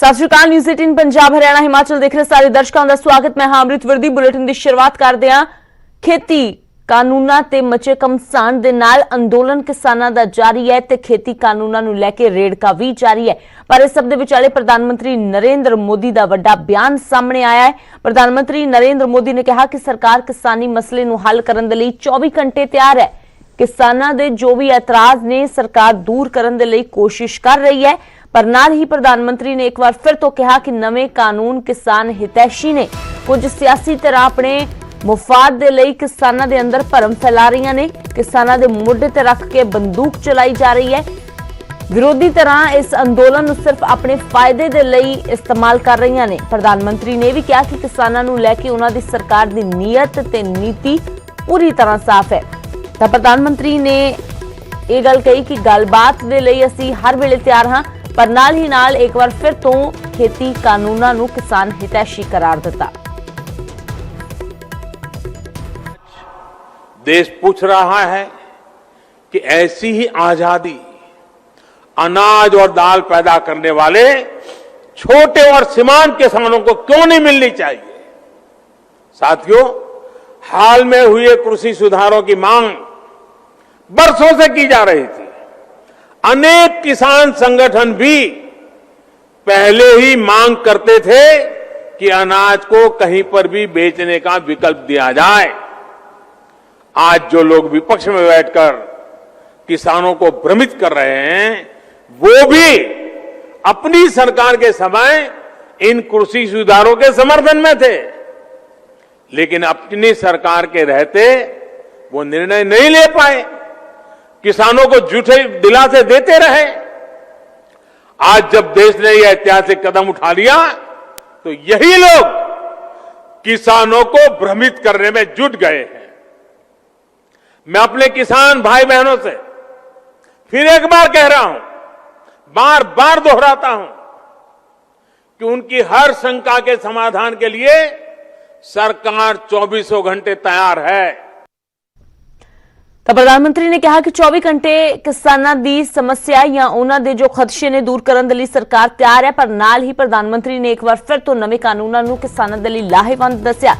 सत श्री अकाल। न्यूज़ 18 पंजाब हरियाणा हिमाचल देख रहे सारे दर्शकों का स्वागत। मैं अमृत वर्दी। बुलेटिन की शुरुआत करते हैं। खेती कानूनां ते मचे घमसान दे नाल अंदोलन किसानां दा जारी है ते खेती कानूनां नूं लैके रेड़का भी जारी है। पर इस सब दे विचाले प्रधानमंत्री नरेंद्र मोदी दा वड्डा बयान सामने आया है। प्रधानमंत्री नरेंद्र मोदी ने कहा कि सरकार किसानी मसले नूं हल करन दे लई 24 घंटे तैयार है। किसानां दे जो भी एतराज ने सरकार दूर करन दे लई कोशिश कर रही है। पर नाल ही प्रधानमंत्री ने एक बार फिर तो कहा कि नवे कानून किसान हितैषी ने। कुछ सियासी तरह अपने मुफाद दे लई किसानां दे अंदर भरम फैला रही ने। किसानां दे मोढे ते रख के बंदूक चलाई जा रही है। विरोधी तरह इस अंदोलन नूं सिर्फ अपने फायदे दे लई इस्तेमाल कर रही ने। प्रधानमंत्री ने भी कहा कि किसानां नूं लैके उन्हां दी सरकार दी नीयत ते नीति पूरी तरह साफ है। तां प्रधानमंत्री ने यह गल कही कि गलबात दे लई असीं हर वेले तैयार हां। पर नाल ही नाल एक बार फिर तो खेती कानूनां नूं किसान हितैषी करार दिता। देश पूछ रहा है कि ऐसी ही आजादी अनाज और दाल पैदा करने वाले छोटे और सीमांत किसानों को क्यों नहीं मिलनी चाहिए। साथियों, हाल में हुए कृषि सुधारों की मांग बरसों से की जा रही थी। अनेक किसान संगठन भी पहले ही मांग करते थे कि अनाज को कहीं पर भी बेचने का विकल्प दिया जाए। आज जो लोग विपक्ष में बैठकर किसानों को भ्रमित कर रहे हैं, वो भी अपनी सरकार के समय इन कृषि सुधारों के समर्थन में थे, लेकिन अपनी सरकार के रहते वो निर्णय नहीं ले पाए। किसानों को झूठे दिलासे देते रहे। आज जब देश ने यह ऐतिहासिक कदम उठा लिया तो यही लोग किसानों को भ्रमित करने में जुट गए हैं। मैं अपने किसान भाई बहनों से फिर एक बार कह रहा हूं, बार बार दोहराता हूं कि उनकी हर शंका के समाधान के लिए सरकार 24 घंटे तैयार है। तो प्रधानमंत्री ने कहा कि 24 घंटे किसानां दी समस्या या उन्हां दे जो खदशे ने दूर करन दे लई सरकार तैयार है। पर नाल ही प्रधानमंत्री ने एक बार फिर तो नवे कानूनां नूं किसानां दे लई लाहेवंद दस्सिया।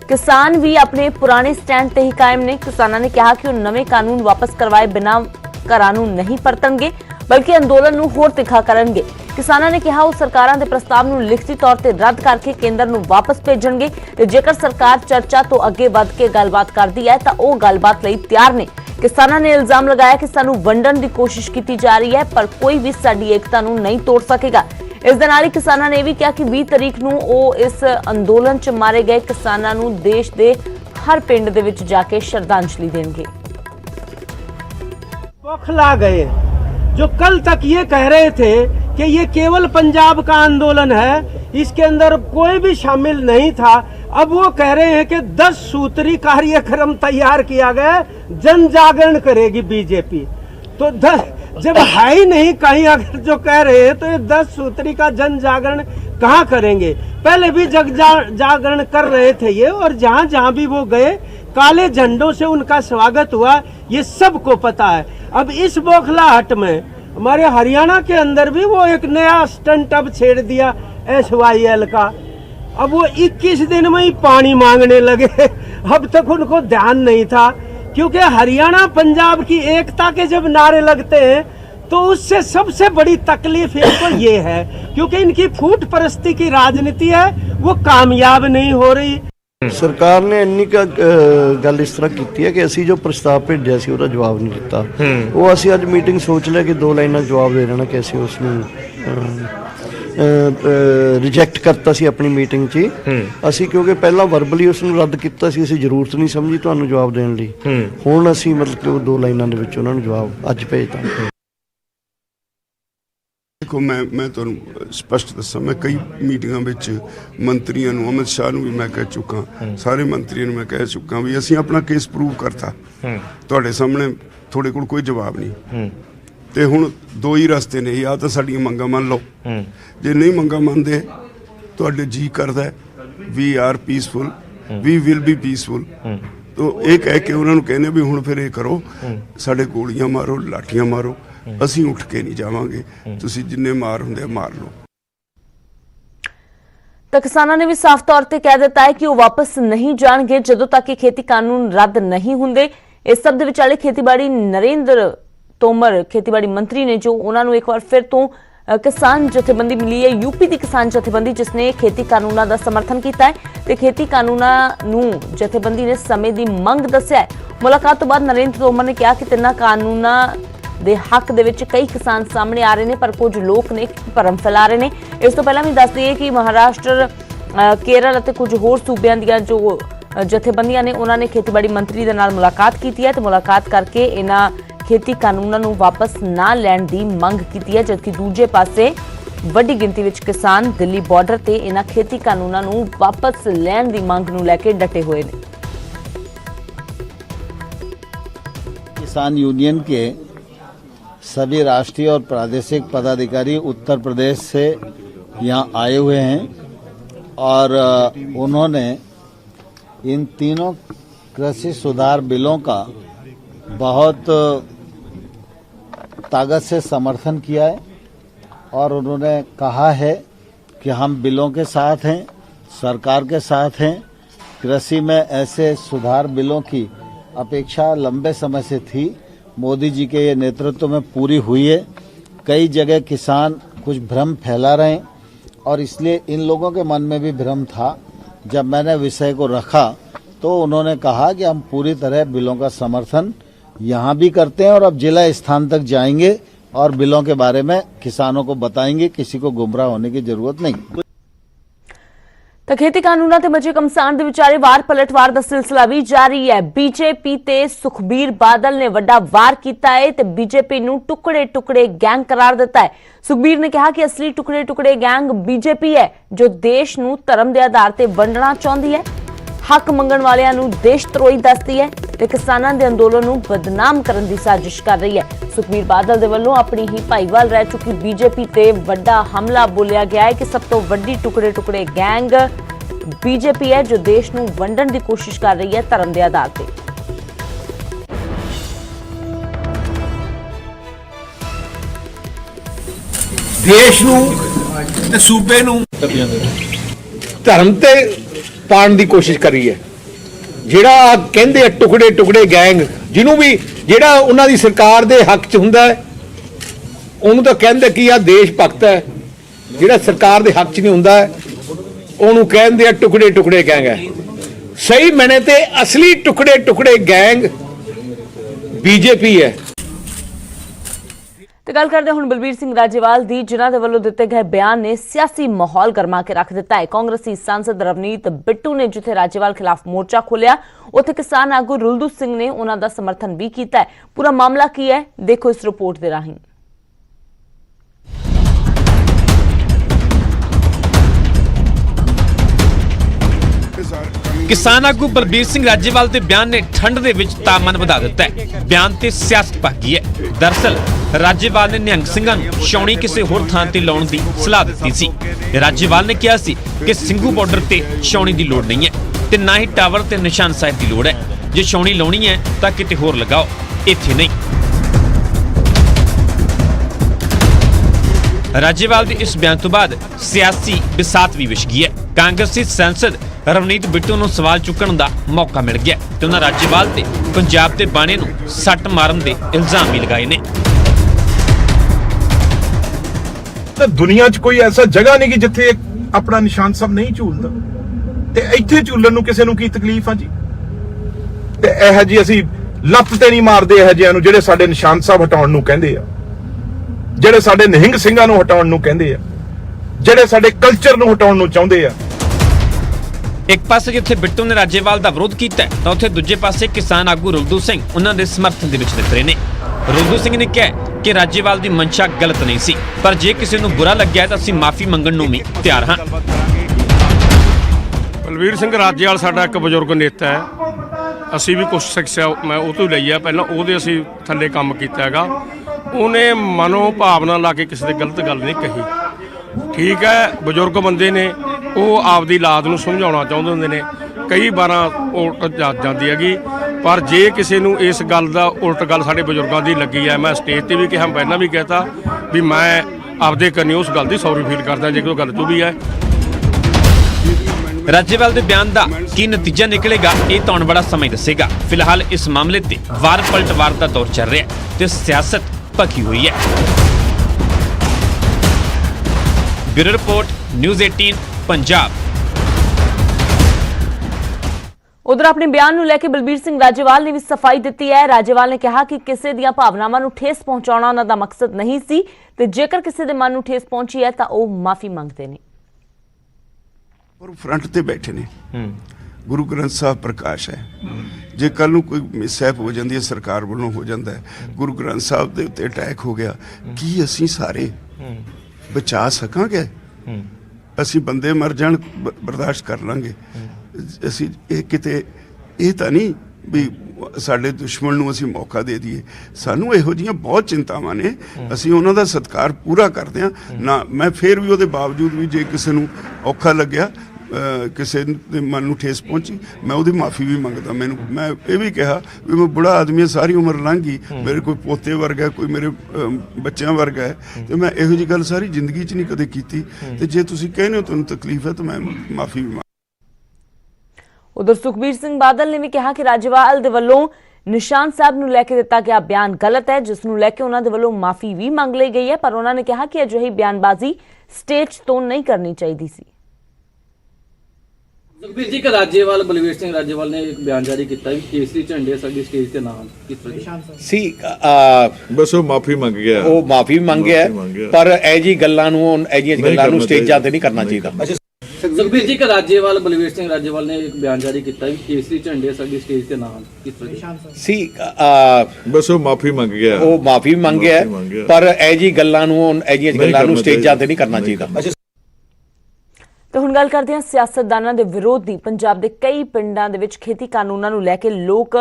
किसान भी अपने पुराने स्टैंड ते ही कायम ने। किसानां ने कहा कि वो नवे कानून वापस करवाए बिना घरां नूं नहीं परतणगे, बल्कि अंदोलन नूं होर तिखा करनगे। किसानां ने कहा वो सरकारां दे प्रस्ताव नूं लिखती तौर ते रद्द करके केंद्र नूं वापस भेजणगे ते जेकर सरकार चर्चा तो अगे वध के गलबात करदी है तां ओह गलबात लई तैयार ने। किसानां ने इल्जाम लगाया कि सानूं वंडण दी कोशिश कीती जा रही है, पर कोई भी साडी एकता नूं नहीं तोड़ सकेगा। इस दे नाल ही किसानां ने भी कहा कि 20 तारीख नूं ओह इस अंदोलन च मारे गए किसानां नूं देश दे हर पिंड दे विच जाके श्रद्धांजलि देणगे। बौखला गए जो कल तक ये कह रहे थे कि ये केवल पंजाब का आंदोलन है, इसके अंदर कोई भी शामिल नहीं था। अब वो कह रहे हैं कि 10 सूत्री कार्यक्रम तैयार किया गया, जन जागरण करेगी बीजेपी। तो 10 जब है ही नहीं कहीं अगर जो कह रहे हैं तो ये 10 सूत्री का जन जागरण कहाँ करेंगे। पहले भी जागरण कर रहे थे ये, और जहाँ जहाँ भी वो गए काले झंडों से उनका स्वागत हुआ, ये सबको पता है। अब इस बौखलाहट में हमारे हरियाणा के अंदर भी वो एक नया स्टंट अब छेड़ दिया SYL का। अब वो 21 दिन में ही पानी मांगने लगे। अब तक उनको ध्यान नहीं था, क्योंकि हरियाणा पंजाब की एकता के जब नारे लगते हैं तो उससे सबसे बड़ी तकलीफ इनको ये है, क्योंकि इनकी फूट परस्ती की राजनीति है, वो कामयाब नहीं हो रही। सरकार ने इन्नी का गल इस तरह की है कि असी जो प्रस्ताव भेजा सी उसका जवाब नहीं दिता। वो असी अज मीटिंग सोच लिया कि 2 लाइना जवाब दे देना कि असी उसनूं रिजैक्ट करता सी अपनी मीटिंग च। असी क्योंकि पहला वर्बली उसनूं रद्द किया सी, असी जरूरत नहीं समझी तुहानूं जवाब देण लई। हुण असी मतलब कि 2 लाइना दे विच उन्हां नूं जवाब अज भेजता। देखो, मैं तुहानूं स्पष्ट दसां, मैं कई मीटिंगां विच मंत्रियों नूं, अमित शाह नूं भी मैं कह चुका, सारे मंत्रियों नूं मैं कह चुका भी असीं अपना केस प्रूव करता। तुहाडे सामने तुहाडे कोल कोई जवाब नहीं। ते हुण 2 ही रस्ते ने, या तो साडीआं मंगां मन लो, जे नहीं मंगां मनदे तुहाडे जी करदा we are peaceful, we will be peaceful. तो ये कह के उन्होंने कहने भी हुण फिर ये करो, साडे गोलियां मारो, लाठियां मारो, ਅਸੀਂ ਉੱਠ ਕੇ नहीं जावांगे, तुसीं जिन्ने मार हुंदे मार लो। ਤਾਂ ਕਿਸਾਨਾਂ ਨੇ ਵੀ ਸਾਫ਼ ਤੌਰ ਤੇ ਕਹਿ ਦਿੱਤਾ ਹੈ ਕਿ ਉਹ ਵਾਪਸ ਨਹੀਂ ਜਾਣਗੇ ਜਦੋਂ ਤੱਕ ਇਹ ਖੇਤੀ ਕਾਨੂੰਨ ਰੱਦ ਨਹੀਂ ਹੁੰਦੇ। ਇਸ ਸਭ ਦੇ ਵਿਚਾਲੇ ਖੇਤੀਬਾੜੀ ਨਰਿੰਦਰ ਤੋਮਰ ਖੇਤੀਬਾੜੀ ਮੰਤਰੀ ਨੇ ਜੋ ਉਹਨਾਂ ਨੂੰ ਇੱਕ ਵਾਰ ਫਿਰ ਤੋਂ किसान जथेबंदी मिली है, यूपी की किसान जथेबंदी जिसने खेती कानूनों का समर्थन किया है ते खेती कानूनों नूं जथेबंदी ने समय की मंग दस्सिया है। मुलाकात तो बाद नरेंद्र तोमर ने कहा कि तिन्हां कानूनों दे हक दे विच कई किसान सामने आ रहे हैं पर कुछ लोग ने भरम फैला रहे हैं। इस तो पहला भी दस दईए कि महाराष्ट्र केरल और कुछ होर सूबियां दियां जो जथेबंदियां ने उन्होंने खेतीबाड़ी मंत्री दे नाल मुलाकात की है ते मुलाकात करके इन्हां खेती कानूनों नूं वापस ना लैण दी मंग की है, जबकि दूजे पासे वड्डी गिनती विच किसान दिल्ली बॉर्डर ते इन्हां खेती कानूनों नूं वापस लैण दी मंग नूं लैके डटे हुए ने। किसान यूनियन के सभी राष्ट्रीय और प्रादेशिक पदाधिकारी उत्तर प्रदेश से यहाँ आए हुए हैं और उन्होंने इन तीनों कृषि सुधार बिलों का बहुत ताकत से समर्थन किया है और उन्होंने कहा है कि हम बिलों के साथ हैं, सरकार के साथ हैं। कृषि में ऐसे सुधार बिलों की अपेक्षा लंबे समय से थी, मोदी जी के ये नेतृत्व में पूरी हुई है। कई जगह किसान कुछ भ्रम फैला रहे हैं और इसलिए इन लोगों के मन में भी भ्रम था। जब मैंने विषय को रखा तो उन्होंने कहा कि हम पूरी तरह बिलों का समर्थन यहाँ भी करते हैं और अब जिला स्थान तक जाएंगे और बिलों के बारे में किसानों को बताएंगे, किसी को गुमराह होने की जरूरत नहीं। तो खेती कानूनों ते मचे घमसान दे विचारे वार पलटवार दा सिलसिला भी जारी है। बीजेपी ते सुखबीर बादल ने वड्डा वार कीता है ते बीजेपी नूं टुकड़े टुकड़े गैंग करार दिता है। सुखबीर ने कहा कि असली टुकड़े टुकड़े गैंग बीजेपी है जो देश नूं धर्म दे आधार ते वंडना चाहुंदी है, हक मंगण वालियां नूं देशद्रोही दसदी है ते किसानां दे अंदोलन नूं बदनाम करन दी साजिश कर रही है। सुखबीर बादल दे वल्लों अपनी ही भाईवाल रह चुकी बीजेपी ते वड्डा हमला बोलिया गया है कि सब तो वड्डी टुकड़े टुकड़े गैंग बीजेपी है जो देश नूं वंडण दी कोशिश कर रही है धर्म दे आधार ते। देश नूं ते सूबे नूं धर्म ते पाण दी कोशिश करी है। ਜਿਹੜਾ ਕਹਿੰਦੇ ਟੁਕੜੇ ਟੁਕੜੇ ਗੈਂਗ ਜਿਹਨੂੰ ਵੀ ਜਿਹੜਾ ਉਹਨਾਂ ਦੀ ਸਰਕਾਰ ਦੇ ਹੱਕ 'ਚ ਹੁੰਦਾ ਹੈ ਉਹਨੂੰ ਤਾਂ ਕਹਿੰਦੇ ਕੀ ਆ ਦੇਸ਼ ਭਗਤ ਹੈ, ਜਿਹੜਾ ਸਰਕਾਰ ਦੇ ਹੱਕ 'ਚ ਨਹੀਂ ਹੁੰਦਾ ਉਹਨੂੰ ਕਹਿੰਦੇ ਆ ਟੁਕੜੇ ਟੁਕੜੇ ਗੈਂਗ ਹੈ। ਸਹੀ ਮੈਨੇ ਤੇ ਅਸਲੀ ਟੁਕੜੇ ਟੁਕੜੇ ਗੈਂਗ बीजेपी है। ਤੇ ਗੱਲ ਕਰਦੇ ਹੁਣ ਬਲਬੀਰ ਸਿੰਘ ਰਾਜੇਵਾਲ ਦੀ, ਜਿਨ੍ਹਾਂ ਦੇ ਵੱਲੋਂ ਦਿੱਤੇ ਗਏ ਬਿਆਨ ਨੇ ਸਿਆਸੀ ਮਾਹੌਲ ਗਰਮਾ ਕੇ ਰੱਖ ਦਿੱਤਾ ਹੈ। ਕਾਂਗਰਸੀ ਸਾਂਸਦ ਰਵਨੀਤ ਬਿੱਟੂ ਨੇ ਜਿੱਥੇ ਰਾਜੇਵਾਲ ਖਿਲਾਫ ਮੋਰਚਾ ਖੋਲਿਆ ਉੱਥੇ ਕਿਸਾਨ ਆਗੂ ਰੁਲਦੂ ਸਿੰਘ ਨੇ ਉਹਨਾਂ ਦਾ ਸਮਰਥਨ ਵੀ ਕੀਤਾ ਹੈ। ਪੂਰਾ ਮਾਮਲਾ ਕੀ ਹੈ ਦੇਖੋ ਇਸ ਰਿਪੋਰਟ ਦੇ ਰਾਹੀਂ। किसान आगू बलबीर सिंह राजेवाल के बयान ने ठंड दे विच तापमान वधा दिता है। बयान ते सियासत भागी है। दरअसल राजेवाल ने निहंग सिंघां नूं छाउणी किसी होर थां ते लाउण दी सलाह दित्ती सी। राजेवाल ने कहा सी कि ਸਿੰਘੂ बॉर्डर ते छाउणी दी लोड़ नहीं है ते ना ही टावर ते निशान साहिब दी लोड़ है। जे छाउणी लाउणी है तां किते होर लगाओ, इत्थे नहीं। राजेवाल के इस बयान तो बाद सियासी बिसात भी विछ गई है। कांग्रेसी सांसद रवनीत बिट्टू नूं सवाल चुकण दा मौका मिल गया ते उन्हां राजेवाल ते पंजाब दे बाणे नूं सੱਟ मारन दे इल्जाम भी लगाए ने। तो दुनिया च कोई ऐसा जगह नहीं कि जिथे अपना निशान सब नहीं झूलदा ते इत्थे झूलन नूं किसे नूं की तकलीफ आ जी। ते इह जी असीं ਲੱਤ ਤੇ नहीं मारदे इह जिहिਆਂ नूं ਜਿਹੜੇ ਸਾਡੇ ਨਿਸ਼ਾਨ ਸਾਹਿਬ ਹਟਾਉਣ ਨੂੰ ਕਹਿੰਦੇ ਆ, ਜਿਹੜੇ ਸਾਡੇ ਨਿਹੰਗ ਸਿੰਘਾਂ ਨੂੰ ਹਟਾਉਣ ਨੂੰ ਕਹਿੰਦੇ ਆ, ਜਿਹੜੇ ਸਾਡੇ ਕਲਚਰ ਨੂੰ ਹਟਾਉਣ ਨੂੰ ਚਾਹੁੰਦੇ ਆ। एक पासे जिथे बिट्टू ने राजेवाल का विरोध किया तो उत्थे दूजे पासे किसान आगू रुलदू सिंह उन्होंने समर्थन दे विच नित रहे ने। रुलदू सिंह ने कहा कि राजेवाल की मंशा गलत नहीं सी, पर जे किसी नूं बुरा लग्या तो असीं माफी मंगण नूं भी तैयार हाँ। बलबीर सिंह राजेवाल साडा एक बजुर्ग नेता है, असीं भी कुछ सिक्ख्या मैं ਉਹ ਤੋਂ ਲਈ ਆ। ਪਹਿਲਾਂ ਉਹਦੇ ਅਸੀਂ ਥੱਲੇ ਕੰਮ ਕੀਤਾ ਹੈਗਾ। ਉਹਨੇ ਮਨੋ ਭਾਵਨਾ ਲਾ ਕੇ ਕਿਸੇ ਦੇ ਗਲਤ ਗੱਲ ਨਹੀਂ ਕਹੀ। ਠੀਕ ਹੈ, ਬਜ਼ੁਰਗ ਬੰਦੇ ਨੇ, ਉਹ ਆਪਦੀ ਔਲਾਦ ਨੂੰ ਸਮਝਾਉਣਾ ਚਾਹੁੰਦੇ ਹੁੰਦੇ ਨੇ। ਕਈ ਵਾਰਾਂ ਉਲਟ ਜਾਂਦੀ ਹੈਗੀ, ਪਰ ਜੇ ਕਿਸੇ ਨੂੰ ਇਸ ਗੱਲ ਦਾ ਉਲਟ ਗੱਲ ਸਾਡੇ ਬਜ਼ੁਰਗਾਂ ਦੀ ਲੱਗੀ ਹੈ, ਮੈਂ ਸਟੇਜ ਤੇ ਵੀ ਕਿਹਾ, ਪਹਿਲਾਂ ਵੀ ਕਹਿਤਾ ਵੀ ਮੈਂ ਆਪਦੇ ਕੰਨੀ ਉਸ ਗੱਲ ਦੀ ਸੌਰੀ ਫੀਲ ਕਰਦਾ ਜੇ ਕੋਈ ਗੱਲ ਤੋਂ ਵੀ ਹੈ। ਰਾਜੇਵਾਲ ਦੇ ਬਿਆਨ ਦਾ ਕੀ ਨਤੀਜਾ ਨਿਕਲੇਗਾ ਇਹ ਤਾਂ ਆਉਣ ਵਾਲਾ ਸਮਾਂ ਹੀ ਦੱਸੇਗਾ। ਫਿਲਹਾਲ ਇਸ ਮਾਮਲੇ ਤੇ ਵਾਰ ਪਲਟਵਾਰ ਦਾ ਦੌਰ ਚੱਲ ਰਿਹਾ ਹੈ ਤੇ ਸਿਆਸਤ ਭਖੀ ਹੋਈ ਹੈ। Bureau report, news 18 Punjab. ਉਧਰ ਆਪਣੇ ਬਿਆਨ ਨੂੰ ਲੈ ਕੇ ਬਲਬੀਰ ਸਿੰਘ ਰਾਜੇਵਾਲ ਨੇ ਵੀ ਸਫਾਈ ਦਿੱਤੀ ਹੈ। ਰਾਜੇਵਾਲ ਨੇ ਕਿਹਾ ਕਿ ਕਿਸੇ ਦੀਆਂ ਭਾਵਨਾਵਾਂ ਨੂੰ ਠੇਸ ਪਹੁੰਚਾਉਣਾ ਉਹਨਾਂ ਦਾ ਮਕਸਦ ਨਹੀਂ ਸੀ ਤੇ ਜੇਕਰ ਕਿਸੇ ਦੇ ਮਨ ਨੂੰ ਠੇਸ ਪਹੁੰਚੀ ਹੈ ਤਾਂ ਉਹ ਮਾਫੀ ਮੰਗਦੇ ਨੇ। ਪਰ ਫਰੰਟ ਤੇ ਬੈਠੇ ਨੇ, ਗੁਰੂ ਗ੍ਰੰਥ ਸਾਹਿਬ ਪ੍ਰਕਾਸ਼ ਹੈ। ਜੇ ਕੱਲ ਨੂੰ ਕੋਈ ਮਿਸਹੈਪ ਹੋ ਜਾਂਦੀ ਹੈ, ਸਰਕਾਰ ਵੱਲੋਂ ਹੋ ਜਾਂਦਾ ਹੈ, ਗੁਰੂ ਗ੍ਰੰਥ ਸਾਹਿਬ ਦੇ ਉੱਤੇ ਅਟੈਕ ਹੋ ਗਿਆ, ਕੀ ਅਸੀਂ ਸਾਰੇ ਬਚਾ ਸਕਾਂਗੇ? ਅਸੀਂ ਬੰਦੇ ਮਰ ਜਾਣ ਬਰਦਾਸ਼ਤ ਕਰ ਲਾਂਗੇ। ਅਸੀਂ ਇਹ ਕਿਤੇ ਇਹ ਤਾਂ ਨਹੀਂ ਵੀ ਸਾਡੇ ਦੁਸ਼ਮਣ ਨੂੰ ਅਸੀਂ ਮੌਕਾ ਦੇ ਦਈਏ। ਸਾਨੂੰ ਇਹੋ ਜਿਹੀਆਂ ਬਹੁਤ ਚਿੰਤਾਵਾਂ ਨੇ, ਅਸੀਂ ਉਹਨਾਂ ਦਾ ਸਤਿਕਾਰ ਪੂਰਾ ਕਰਦੇ ਹਾਂ ਨਾ। ਮੈਂ ਫਿਰ ਵੀ ਉਹਦੇ ਬਾਵਜੂਦ ਵੀ ਜੇ ਕਿਸੇ ਨੂੰ ਔਖਾ ਲੱਗਿਆ, ਕਿਸੇ ਦੇ ਮਨ ਨੂੰ ਠੇਸ ਪਹੁੰਚੀ, ਮੈਂ ਉਹਦੀ ਮਾਫੀ ਵੀ ਮੰਗਦਾ। ਮੈਂ ਇਹ ਵੀ ਕਿਹਾ ਵੀ ਮੈਂ ਬੁੜਾ ਆਦਮੀ, ਸਾਰੀ ਉਮਰ ਲੰਘ ਗਈ, ਮੇਰੇ ਕੋਈ ਪੋਤੇ ਵਰਗਾ, ਕੋਈ ਮੇਰੇ ਬੱਚਿਆਂ ਵਰਗਾ ਹੈ, ਤੇ ਮੈਂ ਇਹੋ ਜਿਹੀ ਗੱਲ ਸਾਰੀ ਜ਼ਿੰਦਗੀ 'ਚ ਨਹੀਂ ਕਦੇ ਕੀਤੀ। ਤੇ ਜੇ ਤੁਸੀਂ ਕਹਿੰਦੇ ਹੋ ਤੁਹਾਨੂੰ ਤਕਲੀਫ ਹੈ ਤਾਂ ਮੈਂ ਮਾਫੀ ਵੀ ਉਧਰ ਸੁਖਬੀਰ ਸਿੰਘ ਬਾਦਲ ਨੇ ਵੀ ਕਿਹਾ ਕਿ ਰਾਜੇਵਾਲ ਦੇ ਵੱਲੋਂ ਨਿਸ਼ਾਨ ਸਾਹਿਬ ਨੂੰ ਲੈ ਕੇ ਦਿੱਤਾ ਗਿਆ ਬਿਆਨ ਗਲਤ ਹੈ, ਜਿਸ ਨੂੰ ਲੈ ਕੇ ਉਹਨਾਂ ਦੇ ਵੱਲੋਂ ਮਾਫੀ ਵੀ ਮੰਗ ਲਈ ਗਈ ਹੈ। ਪਰ ਉਹਨਾਂ ਨੇ ਕਿਹਾ ਕਿ ਅਜਿਹੀ ਬਿਆਨਬਾਜ਼ੀ ਸਟੇਜ ਤੋਂ ਨਹੀਂ ਕਰਨੀ ਚਾਹੀਦੀ ਸੀ। ਸੁਖਬੀਰ ਜੀ, ਰਾਜੇਵਾਲ ਬਲਵੀਰ ਸਿੰਘ ਰਾਜੇਵਾਲ ਨੇ ਇੱਕ ਬਿਆਨ ਜਾਰੀ ਕੀਤਾ ਵੀ ਕੇਸਰੀ ਝੰਡੇ ਸਾਡੀ ਸਟੇਜ ਤੇ ਨਾ ਕਿਸ ਤਰ੍ਹਾਂ ਸੀ। ਬਸ ਉਹ ਮਾਫੀ ਮੰਗ ਗਿਆ, ਉਹ ਮਾਫੀ ਮੰਗਿਆ, ਪਰ ਇਹ ਜੀ ਗੱਲਾਂ ਨੂੰ ਸਟੇਜਾਂ ਤੇ ਨਹੀਂ ਕਰਨਾ ਚਾਹੀਦਾ। ਸੁਖਬੀਰ ਜੀ, ਰਾਜੇਵਾਲ ਬਲਵੀਰ ਸਿੰਘ ਰਾਜੇਵਾਲ ਨੇ ਇੱਕ ਬਿਆਨ ਜਾਰੀ ਕੀਤਾ ਵੀ ਕੇਸਰੀ ਝੰਡੇ ਸਾਡੀ ਸਟੇਜ ਤੇ ਨਾ ਕਿਸ ਤਰ੍ਹਾਂ ਸੀ। ਬਸ ਉਹ ਮਾਫੀ ਮੰਗ ਗਿਆ, ਉਹ ਮਾਫੀ ਮੰਗਿਆ, ਪਰ ਇਹ ਜੀ ਗੱਲਾਂ ਨੂੰ ਸਟੇਜਾਂ ਤੇ ਨਹੀਂ ਕਰਨਾ ਚਾਹੀਦਾ। ਤੇ ਹੁਣ ਗੱਲ ਕਰਦੇ ਹਾਂ ਸਿਆਸਤਦਾਨਾਂ ਦੇ ਵਿਰੋਧੀ ਪੰਜਾਬ ਦੇ ਕਈ ਪਿੰਡਾਂ ਦੇ ਵਿੱਚ ਖੇਤੀ ਕਾਨੂੰਨਾਂ ਨੂੰ ਲੈ ਕੇ ਲੋਕ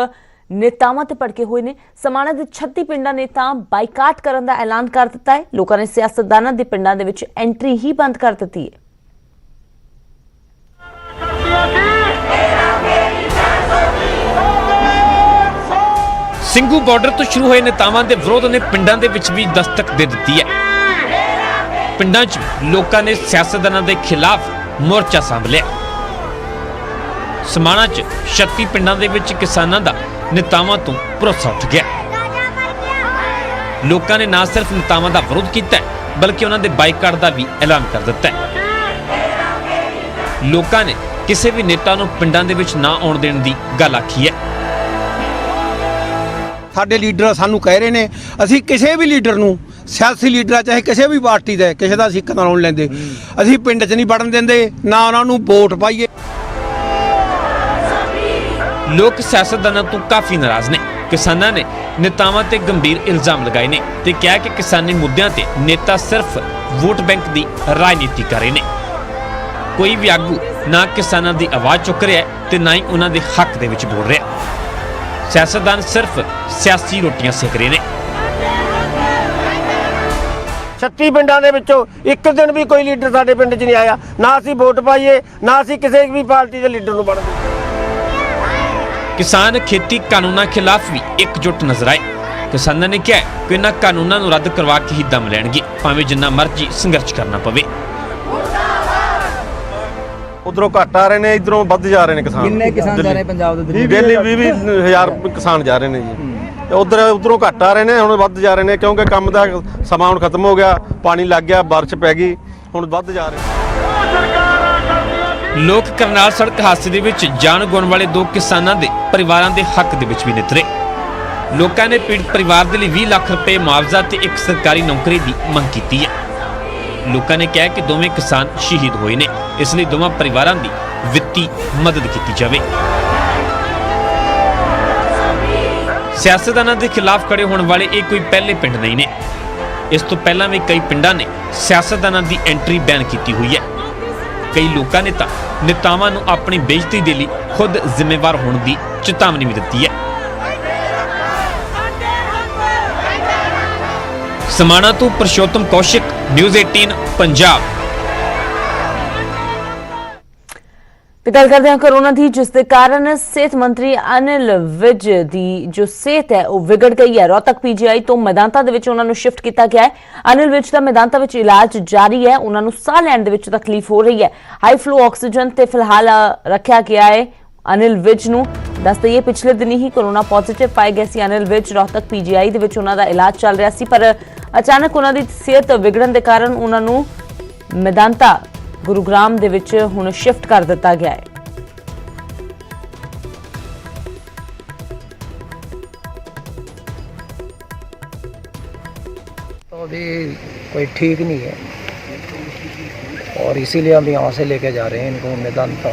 ਨੇਤਾਵਾਂ ਤੇ ਭੜਕੇ ਹੋਏ ਨੇ। ਸਮਾਣਾ ਦੇ 36 ਪਿੰਡਾਂ ਨੇ ਤਾਂ ਬਾਈਕਾਟ ਕਰਨ ਦਾ ਐਲਾਨ ਕਰ ਦਿੱਤਾ ਹੈ। ਲੋਕਾਂ ਨੇ ਸਿਆਸਤਦਾਨਾਂ ਦੇ ਪਿੰਡਾਂ ਦੇ ਵਿੱਚ ਐਂਟਰੀ ਹੀ ਬੰਦ ਕਰ ਦਿੱਤੀ ਹੈ। ਸਿੰਘੂ ਬਾਰਡਰ ਤੋਂ ਸ਼ੁਰੂ ਹੋਏ ਨੇਤਾਵਾਂ ਦੇ ਵਿਰੋਧ ਨੇ ਪਿੰਡਾਂ ਦੇ ਵਿੱਚ ਵੀ ਦਸਤਕ ਦੇ ਦਿੱਤੀ ਹੈ। ਪਿੰਡਾਂ 'ਚ ਲੋਕਾਂ ਨੇ ਸਿਆਸਤਦਾਨਾਂ ਦੇ ਖਿਲਾਫ ਮੋਰਚਾ ਸਾਂਭ ਲਿਆ। ਸਮਾਣਾ 'ਚ 36 ਪਿੰਡਾਂ ਦੇ ਵਿੱਚ ਕਿਸਾਨਾਂ ਦਾ ਨੇਤਾਵਾਂ ਤੋਂ ਭਰੋਸਾ ਉੱਠ ਗਿਆ। ਲੋਕਾਂ ਨੇ ਨਾ ਸਿਰਫ ਨੇਤਾਵਾਂ ਦਾ ਵਿਰੋਧ ਕੀਤਾ ਬਲਕਿ ਉਹਨਾਂ ਦੇ ਬਾਈਕਾਟ ਦਾ ਵੀ ਐਲਾਨ ਕਰ ਦਿੱਤਾ ਹੈ। ਲੋਕਾਂ ਨੇ ਕਿਸੇ ਵੀ ਨੇਤਾ ਨੂੰ ਪਿੰਡਾਂ ਦੇ ਵਿੱਚ ਨਾ ਆਉਣ ਦੇਣ ਦੀ ਗੱਲ ਆਖੀ ਹੈ। ਸਾਡੇ ਲੀਡਰ ਸਾਨੂੰ ਕਹਿ ਰਹੇ ਨੇ ਅਸੀਂ ਕਿਸੇ ਵੀ ਲੀਡਰ ਨੂੰ, ਸਿਆਸੀ ਲੀਡਰ ਚਾਹੇ ਕਿਸੇ ਵੀ ਪਾਰਟੀ ਦਾ, ਕਿਸੇ ਦਾ ਅਸੀਂ ਕਦਮ ਨਹੀਂ ਲੈਂਦੇ। ਅਸੀਂ ਪਿੰਡ 'ਚ ਨਹੀਂ ਵੜਨ ਦਿੰਦੇ, ਨਾ ਉਹਨਾਂ ਨੂੰ ਵੋਟ ਪਾਈਏ। ਲੋਕ ਸਿਆਸਤਦਾਨਾਂ ਤੋਂ ਕਾਫੀ ਨਾਰਾਜ਼ ਨੇ। ਕਿਸਾਨਾਂ ਨੇ ਨੇਤਾਵਾਂ ਤੇ ਗੰਭੀਰ ਇਲਜ਼ਾਮ ਲਗਾਏ ਨੇ ਤੇ ਕਿਹਾ ਕਿ ਕਿਸਾਨੀ ਮੁੱਦਿਆਂ ਤੇ ਨੇਤਾ ਸਿਰਫ ਵੋਟ ਬੈਂਕ ਦੀ ਰਾਜਨੀਤੀ ਕਰ ਰਹੇ ਨੇ। ਕੋਈ ਵੀ ਆਗੂ ਨਾ ਕਿਸਾਨਾਂ ਦੀ ਆਵਾਜ਼ ਚੁੱਕ ਰਿਹਾ ਤੇ ਨਾ ਹੀ ਉਹਨਾਂ ਦੇ ਹੱਕ ਦੇ ਵਿੱਚ ਬੋਲ ਰਿਹਾ। ਸਿਆਸਤਦਾਨ ਸਿਰਫ ਸਿਆਸੀ ਰੋਟੀਆਂ ਸੇਕ ਰਹੇ ਨੇ। 36 ਪਿੰਡਾਂ ਦੇ ਵਿੱਚੋਂ ਇੱਕ ਦਿਨ ਵੀ ਕੋਈ ਲੀਡਰ ਸਾਡੇ ਪਿੰਡ 'ਚ ਨਹੀਂ ਆਇਆ। ਨਾ ਅਸੀਂ ਵੋਟ ਪਾਈਏ, ਨਾ ਅਸੀਂ ਕਿਸੇ ਵੀ ਪਾਰਟੀ ਦੇ ਲੀਡਰ ਨੂੰ ਵੜਨ ਦਿੰਦੇ। ਕਿਸਾਨ ਖੇਤੀ ਕਾਨੂੰਨਾਂ ਖਿਲਾਫ ਵੀ ਇਕਜੁੱਟ ਨਜ਼ਰ ਆਏ। ਕਿਸਾਨਾਂ ਨੇ ਕਿਹਾ ਕਿ ਇਹਨਾਂ ਕਾਨੂੰਨਾਂ ਨੂੰ ਰੱਦ ਕਰਵਾ ਕੇ ਹੀ ਦਮ ਲੈਣਗੇ, ਭਾਵੇਂ ਜਿੰਨਾ ਮਰਜ਼ੀ ਸੰਘਰਸ਼ ਕਰਨਾ ਪਵੇ। ਉਧਰੋਂ ਘੱਟ ਆ ਰਹੇ ਨੇ, ਇਧਰੋਂ ਵੱਧ ਜਾ ਰਹੇ ਨੇ ਕਿਸਾਨ। ਕਿੰਨੇ ਕਿਸਾਨ ਜਾ ਰਹੇ ਪੰਜਾਬ ਦੇ? ਦਿੱਲੀ 20,000 ਕਿਸਾਨ ਜਾ ਰਹੇ ਨੇ ਜੀ। ਉਧਰੋਂ ਘੱਟ ਆ ਰਹੇ ਨੇ, ਹੁਣ ਵੱਧ ਜਾ ਰਹੇ ਨੇ ਕਿਉਂਕਿ ਕੰਮ ਦਾ ਸਮਾਂ ਹੁਣ ਖਤਮ ਹੋ ਗਿਆ, ਪਾਣੀ ਲੱਗ ਗਿਆ, ਬਾਰਿਸ਼ ਪੈ ਗਈ, ਹੁਣ ਵੱਧ ਜਾ ਰਹੇ। ਲੋਕ ਕਰਨਾਲ ਸੜਕ ਹਾਦਸੇ ਦੇ ਵਿੱਚ ਜਾਨ ਗਵਾਉਣ ਵਾਲੇ 2 ਕਿਸਾਨਾਂ ਦੇ ਪਰਿਵਾਰਾਂ ਦੇ ਹੱਕ ਦੇ ਵਿੱਚ ਵੀ ਨਿਤਰੇ। ਲੋਕਾਂ ਨੇ ਪੀੜਤ ਪਰਿਵਾਰ ਦੇ ਲਈ 20 ਲੱਖ ਰੁਪਏ ਮੁਆਵਜ਼ਾ ਤੇ ਇੱਕ ਸਰਕਾਰੀ ਨੌਕਰੀ ਦੀ ਮੰਗ ਕੀਤੀ ਹੈ। ਲੋਕਾਂ ਨੇ ਕਿਹਾ ਕਿ ਦੋਵੇਂ ਕਿਸਾਨ ਸ਼ਹੀਦ ਹੋਏ ਨੇ, ਇਸ ਲਈ ਦੋਵਾਂ ਪਰਿਵਾਰਾਂ ਦੀ ਵਿੱਤੀ ਮਦਦ ਕੀਤੀ ਜਾਵੇ। ਸਿਆਸਤਦਾਨਾਂ ਦੇ ਖਿਲਾਫ ਖੜੇ ਹੋਣ ਵਾਲੇ ਇਹ ਕੋਈ ਪਹਿਲੇ ਪਿੰਡ ਨਹੀਂ ਨੇ। ਇਸ ਤੋਂ ਪਹਿਲਾਂ ਵੀ ਕਈ ਪਿੰਡਾਂ ਨੇ ਸਿਆਸਤਦਾਨਾਂ ਦੀ ਐਂਟਰੀ ਬੈਨ ਕੀਤੀ ਹੋਈ ਹੈ। ਕਈ ਲੋਕਾਂ ਨੇ ਤਾਂ ਨੇਤਾਵਾਂ ਨੂੰ ਆਪਣੀ ਬੇਇੱਜ਼ਤੀ ਦੇ ਲਈ ਖੁਦ ਜ਼ਿੰਮੇਵਾਰ ਹੋਣ ਦੀ ਚੇਤਾਵਨੀ ਵੀ ਦਿੱਤੀ ਹੈ। ਸਮਾਣਾ ਤੋਂ ਪ੍ਰਸ਼ੋਤਮ ਕੌਸ਼ਿਕ, ਨਿਊਜ਼ 18 ਪੰਜਾਬ। ਤੇ ਗੱਲ ਕਰਦੇ ਹਾਂ ਕੋਰੋਨਾ ਦੀ, ਜਿਸ ਦੇ ਕਾਰਨ ਸਿਹਤ ਮੰਤਰੀ ਅਨਿਲ ਵਿਜ ਦੀ ਜੋ ਸਿਹਤ ਹੈ ਉਹ ਵਿਗੜ ਗਈ ਹੈ। ਰੋਹਤਕ ਪੀਜੀਆਈ ਤੋਂ ਮੈਦਾਂਤਾ ਦੇ ਵਿੱਚ ਉਹਨਾਂ ਨੂੰ ਸ਼ਿਫਟ ਕੀਤਾ ਗਿਆ ਹੈ। ਅਨਿਲ ਵਿਜ ਦਾ ਮੈਦਾਂਤਾ ਵਿੱਚ ਇਲਾਜ ਜਾਰੀ ਹੈ। ਉਹਨਾਂ ਨੂੰ ਸਾਹ ਲੈਣ ਦੇ ਵਿੱਚ ਤਕਲੀਫ ਹੋ ਰਹੀ ਹੈ। ਹਾਈ ਫਲੋ ਆਕਸੀਜਨ ਤੇ ਫਿਲਹਾਲ ਰੱਖਿਆ ਗਿਆ ਹੈ ਅਨਿਲ ਵਿਜ ਨੂੰ। ਦੱਸ ਦਈਏ ਪਿਛਲੇ ਦਿਨੀ ਹੀ ਕੋਰੋਨਾ ਪੋਜ਼ਿਟਿਵ ਪਾਏ ਗਏ ਸੀ ਅਨਿਲ ਵਿਜ। ਰੋਹਤਕ ਪੀਜੀਆਈ ਦੇ ਵਿੱਚ ਉਹਨਾਂ ਦਾ ਇਲਾਜ ਚੱਲ ਰਿਹਾ ਸੀ, ਪਰ ਅਚਾਨਕ ਉਹਨਾਂ ਦੀ ਸਿਹਤ ਵਿਗੜਨ ਦੇ ਕਾਰਨ ਉਹਨਾਂ ਨੂੰ ਮੈਦਾਂਤਾ ਗੁਰੂਗ੍ਰਾਮ ਦੇ ਵਿੱਚ ਹੁਣ ਸ਼ਿਫਟ ਕਰ ਦਿੱਤਾ ਗਿਆ ਹੈ। तो अभी कोई ठीक नहीं है और इसीलिए हम यहाँ से लेके जा रहे हैं इनको मैदांता,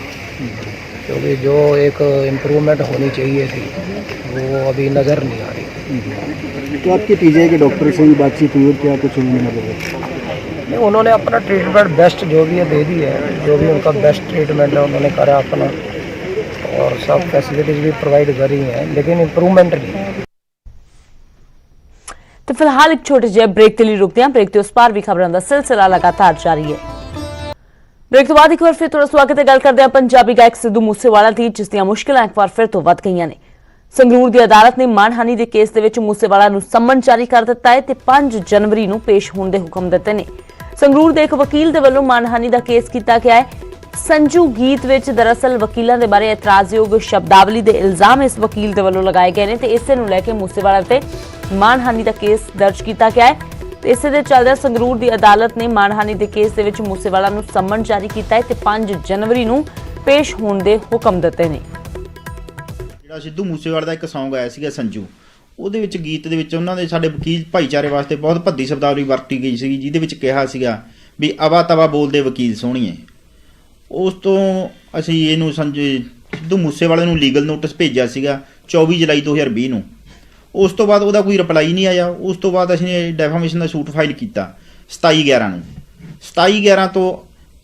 क्योंकि जो एक इम्प्रूवमेंट होनी चाहिए थी वो अभी नज़र नहीं आ रही। तो आपके पीजीआई के डॉक्टर से भी बातचीत हुई और क्या कुछ उन्होंने बताया? नहीं, उन्होंने अपना ट्रीटमेंट बेस्ट जो भी है दे दी है, जो भी उनका बेस्ट ट्रीटमेंट है उन्होंने करा अपना, और सब फैसिलिटीज़ भी प्रोवाइड करी हैं, लेकिन इम्प्रूवमेंट नहीं है। तो फिलहाल एक छोटे ਜਿਹੇ ब्रेक के लिए रुकते हैं। ब्रेक के उस पार भी खबरों का सिलसिला लगातार जारी है। ब्रेक तो बाद एक बार फिर थोड़ा स्वागत है। गल करते हैं पंजाबी गायक सिद्धू मूसेवाला की, जिस ਦੀਆਂ ਮੁਸ਼ਕਲਾਂ ਇੱਕ ਵਾਰ ਫਿਰ ਤੋਂ ਵੱਧ ਗਈਆਂ ਨੇ। ਸੰਗਰੂਰ ਦੀ ਅਦਾਲਤ ਨੇ ਮਾਣਹਾਨੀ ਦੇ ਕੇਸ ਦੇ ਵਿੱਚ ਮੂਸੇਵਾਲਾ ਨੂੰ ਸੰਮਨ ਜਾਰੀ ਕਰ ਦਿੱਤਾ ਹੈ ਤੇ 5 ਜਨਵਰੀ ਨੂੰ ਪੇਸ਼ ਹੋਣ ਦੇ ਹੁਕਮ ਦਿੱਤੇ ਨੇ। ਸੰਗਰੂਰ ਦੇ ਇੱਕ ਵਕੀਲ ਦੇ ਵੱਲੋਂ ਮਾਣਹਾਨੀ ਦਾ ਕੇਸ ਕੀਤਾ ਗਿਆ ਹੈ। ਸੰਜੂ ਗੀਤ ਵਿੱਚ ਦਰਅਸਲ ਵਕੀਲਾਂ ਦੇ ਬਾਰੇ ਇਤਰਾਜ਼ਯੋਗ ਸ਼ਬਦਾਵਲੀ ਦੇ ਇਲਜ਼ਾਮ ਇਸ ਵਕੀਲ ਦੇ ਵੱਲੋਂ ਲਗਾਏ ਗਏ ਨੇ ਤੇ ਇਸੇ ਨੂੰ ਲੈ ਕੇ ਮੂਸੇਵਾਲਾ ਤੇ ਮਾਣਹਾਨੀ ਦਾ ਕੇਸ ਦਰਜ ਕੀਤਾ ਗਿਆ ਹੈ। ਤੇ ਇਸੇ ਦੇ ਚੱਲਦਿਆਂ ਸੰਗਰੂਰ ਦੀ ਅਦਾਲਤ ਨੇ ਮਾਣਹਾਨੀ ਦੇ ਕੇਸ ਦੇ ਵਿੱਚ ਮੂਸੇਵਾਲਾ ਨੂੰ ਸੰਮਨ ਜਾਰੀ ਕੀਤਾ ਹੈ ਤੇ 5 ਜਨਵਰੀ ਨੂੰ ਪੇਸ਼ ਹੋਣ ਦੇ ਹੁਕਮ ਦਿੱਤੇ ਨੇ। ਜਿਹੜਾ ਸਿੱਧੂ ਮੂਸੇਵਾਲੇ ਦਾ ਇੱਕ ਸੌਂਗ ਆਇਆ ਸੀਗਾ ਸੰਜੂ, ਉਹਦੇ ਵਿੱਚ ਗੀਤ ਦੇ ਵਿੱਚ ਉਹਨਾਂ ਦੇ ਸਾਡੇ ਵਕੀਲ ਭਾਈਚਾਰੇ ਵਾਸਤੇ ਬਹੁਤ ਭੱਦੀ ਸ਼ਬਦਾਵਲੀ ਵਰਤੀ ਗਈ ਸੀ, ਜਿਹਦੇ ਵਿੱਚ ਕਿਹਾ ਸੀਗਾ ਵੀ ਅਵਾ ਤਵਾ ਬੋਲਦੇ ਵਕੀਲ ਸੋਹਣੀਏ। ਉਸ ਤੋਂ ਅਸੀਂ ਇਹਨੂੰ ਸਿੱਧੂ ਮੂਸੇਵਾਲੇ ਨੂੰ ਲੀਗਲ ਨੋਟਿਸ ਭੇਜਿਆ ਸੀਗਾ 24 ਜੁਲਾਈ 2020 ਨੂੰ। ਉਸ ਤੋਂ ਬਾਅਦ ਉਹਦਾ ਕੋਈ ਰਿਪਲਾਈ ਨਹੀਂ ਆਇਆ। ਉਸ ਤੋਂ ਬਾਅਦ ਅਸੀਂ ਡੈਫਾਮੇਸ਼ਨ ਦਾ ਸੂਟ ਫਾਈਲ ਕੀਤਾ 27/11 ਨੂੰ। 27/11 ਤੋਂ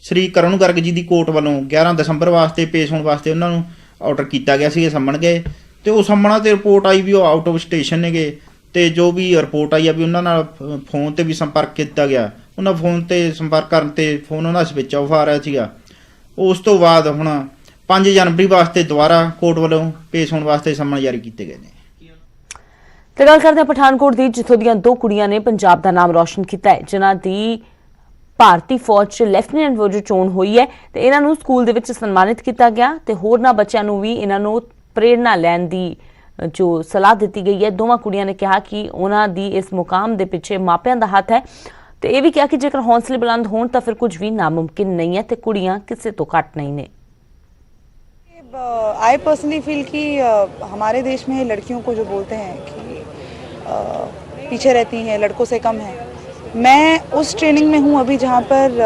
ਸ੍ਰੀ ਕਰਨ ਗਰਗ ਜੀ ਦੀ ਕੋਰਟ ਵੱਲੋਂ 11 ਦਸੰਬਰ ਵਾਸਤੇ ਪੇਸ਼ ਹੋਣ ਵਾਸਤੇ ਉਹਨਾਂ ਨੂੰ ਆਰਡਰ ਕੀਤਾ ਗਿਆ ਸੀ, ਸੰਮਣ ਗਏ ਤੇ ਉਹ ਸੰਮਣਾ ਤੇ ਰਿਪੋਰਟ ਆਈ ਵੀ ਉਹ ਆਊਟ ਆਫ ਸਟੇਸ਼ਨ ਨੇਗੇ। ਤੇ ਜੋ ਵੀ ਰਿਪੋਰਟ ਆਈ ਆ ਵੀ ਉਹਨਾਂ ਨਾਲ ਫੋਨ ਤੇ ਵੀ ਸੰਪਰਕ ਕੀਤਾ ਗਿਆ, ਉਹਨਾਂ ਫੋਨ ਤੇ ਸੰਪਰਕ ਕਰਨ ਤੇ ਫੋਨ ਉਹਨਾਂ ਸਵਿਚ ਆਫ ਆ ਰਿਹਾ ਸੀਗਾ। ਉਸ ਤੋਂ ਬਾਅਦ ਹੁਣ 5 ਜਨਵਰੀ ਵਾਸਤੇ ਦੁਬਾਰਾ ਕੋਰਟ ਵੱਲੋਂ ਪੇਸ਼ ਹੋਣ ਵਾਸਤੇ ਸੰਮਣ ਜਾਰੀ ਕੀਤੇ ਗਏ ਨੇ। ਤੇ ਗੱਲ ਕਰਦੇ ਹਾਂ ਪਠਾਨਕੋਟ ਦੀ, ਜਿੱਥੋਂ ਦੀਆਂ 2 ਕੁੜੀਆਂ ਨੇ ਪੰਜਾਬ ਦਾ ਨਾਮ ਰੌਸ਼ਨ ਕੀਤਾ ਹੈ, ਜਿਨ੍ਹਾਂ ਦੀ ਭਾਰਤੀ ਫੌਜ 'ਚ ਲੈਫਟੀਨੈਂਟ ਵਜੋਂ ਚੋਣ ਹੋਈ ਹੈ ਤੇ ਇਹਨਾਂ ਨੂੰ ਸਕੂਲ ਦੇ ਵਿੱਚ ਸਨਮਾਨਿਤ ਕੀਤਾ ਗਿਆ ਤੇ ਹੋਰਨਾਂ ਬੱਚਿਆਂ ਨੂੰ ਵੀ ਇਹਨਾਂ ਨੂੰ ਪ੍ਰੇਰਨਾ ਲੈਣ ਦੀ ਜੋ ਸਲਾਹ ਦਿੱਤੀ ਗਈ ਹੈ। ਦੋਵਾਂ ਕੁੜੀਆਂ ਨੇ ਕਿਹਾ ਕਿ ਉਹਨਾਂ ਦੀ ਇਸ ਮੁਕਾਮ ਦੇ ਪਿੱਛੇ ਮਾਪਿਆਂ ਦਾ ਹੱਥ ਹੈ ਤੇ ਇਹ ਵੀ ਕਿਹਾ ਕਿ ਜੇਕਰ ਹੌਸਲੇ ਬੁਲੰਦ ਹੋਣ ਤਾਂ ਫਿਰ ਕੁਝ ਵੀ ਨਾਮੁਮਕਿਨ ਨਹੀਂ ਹੈ ਤੇ ਕੁੜੀਆਂ ਕਿਸੇ ਤੋਂ ਘੱਟ नहीं ਨੇ। आई पर्सनली फील कि हमारे देश में लड़कियों को जो बोलते हैं कि पीछे रहती हैं, लड़कों से कम है, मैं उस ट्रेनिंग में हूँ अभी जहाँ पर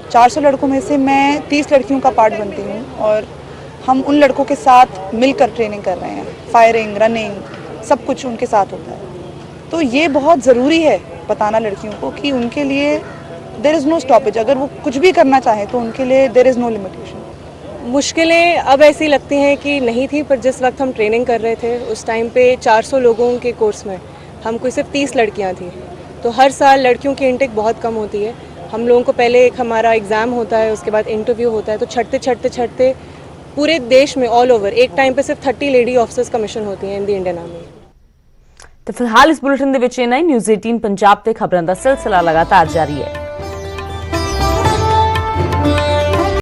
400 लड़कों में से मैं 30 लड़कियों का पार्ट बनती हूँ और हम उन लड़कों के साथ मिलकर ट्रेनिंग कर रहे हैं। फायरिंग, रनिंग, सब कुछ उनके साथ होता है। तो ये बहुत ज़रूरी है बताना लड़कियों को कि उनके लिए देयर इज़ नो स्टॉपेज। अगर वो कुछ भी करना चाहें तो उनके लिए देयर इज़ नो लिमिटेशन। मुश्किलें अब ऐसी लगती हैं कि नहीं थी, पर जिस वक्त हम ट्रेनिंग कर रहे थे उस टाइम पे 400 लोगों के कोर्स में हमको सिर्फ 30 लड़कियां थी। तो हर साल लड़कियों की इंटेक बहुत कम होती है। हम लोगों को पहले एक हमारा एग्ज़ाम होता है, उसके बाद इंटरव्यू होता है, तो छटते पूरे देश में ऑल ओवर एक टाइम पे सिर्फ 30 लेडी ऑफिसर्स कमीशन होती हैं इन दी इंडियन आर्मी। तो फिलहाल इस बुलेटिन ਦੇ ਵਿੱਚ ਇਨਾ ਹੀ। न्यूज़ 18 पंजाब ਤੇ ਖਬਰਾਂ ਦਾ ਸਿਲਸਿਲਾ लगातार जारी है।